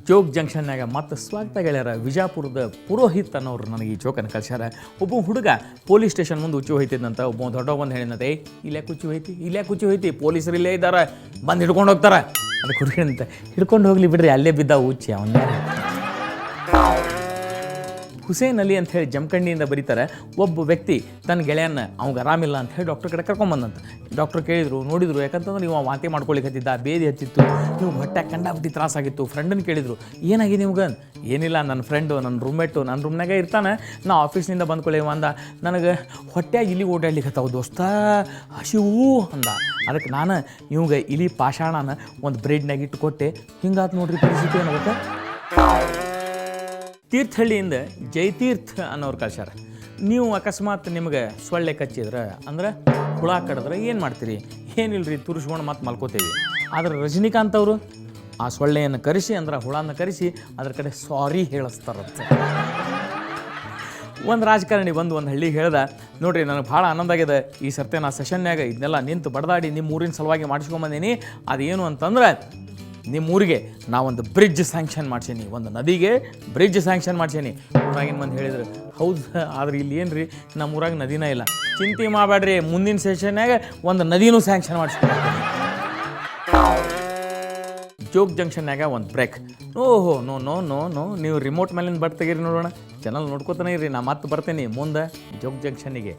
ಜೋಗ್ ಜಂಕ್ಷನ್ನಾಗ ಮತ್ತು ಸ್ವಾಗತ ಗೆಳೆಯರ ವಿಜಾಪುರದ ಪುರೋಹಿತ್ ಅನ್ನೋರು ನನಗೆ ಈ ಜೋಕನ್ನು ಕಳ್ಸ್ಯಾರ. ಒಬ್ಬ ಹುಡುಗ ಪೊಲೀಸ್ ಸ್ಟೇಷನ್ ಮುಂದೆ ಉಚ್ಚಿ ಹೋಯ್ತಿದ್ದಂತ. ಒಬ್ಬ ದೊಡ್ಡ ಬಂದು ಹೇಳಿದಂತೆ, ಇಲ್ಲೇ ಕುಚ್ಚಿ ಹೋಯ್ತಿ ಪೊಲೀಸರು ಇಲ್ಲೇ ಇದ್ದಾರೆ, ಬಂದು ಹಿಡ್ಕೊಂಡು ಹೋಗ್ತಾರೆ. ಅದಕ್ಕೆ ಹುಡುಗಂತ ಹಿಡ್ಕೊಂಡು ಹೋಗ್ಲಿ ಬಿಡ್ರಿ, ಅಲ್ಲೇ ಬಿದ್ದ ಉಚ್ಚಿ ಅವನ್ನ. ಹುಸೇನ್ ಅಲಿ ಅಂತ ಹೇಳಿ ಜಮಖಂಡಿಯಿಂದ ಬರೀತಾರೆ. ಒಬ್ಬ ವ್ಯಕ್ತಿ ತನ್ನ ಗೆಳೆಯನ್ನ ಅವ್ಗೆ ಆರಾಮಿಲ್ಲ ಅಂತ ಹೇಳಿ ಡಾಕ್ಟರ್ ಕಡೆ ಕರ್ಕೊಂಬಂದಂತ. ಡಾಕ್ಟರ್ ನೋಡಿದ್ರು, ಯಾಕಂತಂದ್ರೆ ನೀವು ವಾಂತಿ ಮಾಡ್ಕೊಳಿಕ್ಕೆ ಹತ್ತಿದ್ದ, ಬೇದಿ ಹತ್ತಿತ್ತು, ನೀವು ಹೊಟ್ಟೆ ಕಂಡಾಬಿಟ್ಟು ತ್ರಾಸಾಗಿತ್ತು. ಫ್ರೆಂಡನ್ನು ಕೇಳಿದ್ರು, ಏನಾಗಿದೆ ನಿಮ್ಗೆ? ಏನಿಲ್ಲ, ನನ್ನ ಫ್ರೆಂಡು ನನ್ನ ರೂಮ್ಮೇಟು ನನ್ನ ರೂಮ್ನಾಗೆ ಇರ್ತಾನೆ, ನಾ ಆಫೀಸ್ನಿಂದ ಬಂದ್ಕೊಳ್ಳಿ ಅಂದ, ನನಗೆ ಹೊಟ್ಟೆಯಾಗಿ ಇಲ್ಲಿ ಓಡಾಡ್ಲಿಕ್ಕೆ ಹತ್ತಾವ ದೋಸ್ತ, ಹಸಿವು ಅಂದ. ಅದಕ್ಕೆ ನಾನು ಇವಂಗೆ ಇಲಿ ಪಾಷಾಣನ ಒಂದು ಬ್ರೆಡ್ನಾಗ ಇಟ್ಟು ಕೊಟ್ಟೆ. ಹಿಂಗಾತು ನೋಡ್ರಿ ಪರಿಸ್ಥಿತಿ ಏನಾಗುತ್ತೆ. ತೀರ್ಥಹಳ್ಳಿಯಿಂದ ಜಯತೀರ್ಥ ಅನ್ನೋರು ಕಳ್ಸ್ಯಾರ. ನೀವು ಅಕಸ್ಮಾತ್ ನಿಮಗೆ ಸೊಳ್ಳೆ ಕಚ್ಚಿದ್ರೆ ಅಂದ್ರೆ ಹುಳ ಕಡಿದ್ರೆ ಏನು ಮಾಡ್ತೀರಿ? ಏನಿಲ್ಲರಿ, ತುರಿಸ್ಕೊಂಡು ಮತ್ತೆ ಮಲ್ಕೋತೀವಿ. ಆದರೆ ರಜನಿಕಾಂತ್ ಅವರು ಆ ಸೊಳ್ಳೆಯನ್ನು ಕರೆಸಿ ಅಂದ್ರೆ ಹುಳನ ಕರೆಸಿ ಅದ್ರ ಕಡೆ ಸಾರಿ ಹೇಳಿಸ್ತಾರಂತೆ. ಒಂದು ರಾಜಕಾರಣಿ ಬಂದು ಒಂದು ಹಳ್ಳಿಗೆ ಹೇಳ್ದ, ನೋಡಿರಿ ನನಗೆ ಭಾಳ ಆನಂದ ಆಗಿದೆ, ಈ ಸರ್ತೆ ನಾ ಸೆಷನ್ಯಾಗ ಇದನ್ನೆಲ್ಲ ನಿಂತು ಬಡದಾಡಿ ನಿಮ್ಮ ಊರಿನ ಸಲುವಾಗಿ ಮಾಡಿಸ್ಕೊಂಬಂದೀನಿ. ಅದೇನು ಅಂತಂದ್ರೆ ನಿಮ್ಮೂರಿಗೆ ನಾವೊಂದು ಬ್ರಿಡ್ಜ್ ಸ್ಯಾಂಕ್ಷನ್ ಮಾಡ್ಸೀನಿ, ಒಂದು ನದಿಗೆ ಬ್ರಿಡ್ಜ್ ಸ್ಯಾಂಕ್ಷನ್ ಮಾಡ್ಸೀನಿ. ಊರಾಗಿನ ಮಂದಿ ಹೇಳಿದ್ರು, ಹೌದು, ಆದ್ರೆ ಇಲ್ಲಿ ಏನು ರೀ, ನಮ್ಮ ಊರಾಗ ನದಿನೇ ಇಲ್ಲ. ಚಿಂತೆ ಮಾಡಬೇಡ್ರಿ, ಮುಂದಿನ ಸೆಷನ್ಯಾಗ ಒಂದು ನದಿನೂ ಸ್ಯಾಂಕ್ಷನ್ ಮಾಡಿಸ್ಕೊಂಡು ಜೋಗ್ ಜಂಕ್ಷನ್ಯಾಗ ಒಂದು ಬ್ರೇಕ್. ಓಹೋ ನೋ ನೋ ನೋ ನೋ ನೀವು ರಿಮೋಟ್ ಮೇಲಿಂದ ತೆಗೀರಿ ನೋಡೋಣ. ಚಾನಲ್ ನೋಡ್ಕೋತಾನೆ ಇರ್ರಿ, ನಾ ಮತ್ತೆ ಬರ್ತೀನಿ ಮುಂದೆ ಜೋಗ್ ಜಂಕ್ಷನ್ನಿಗೆ.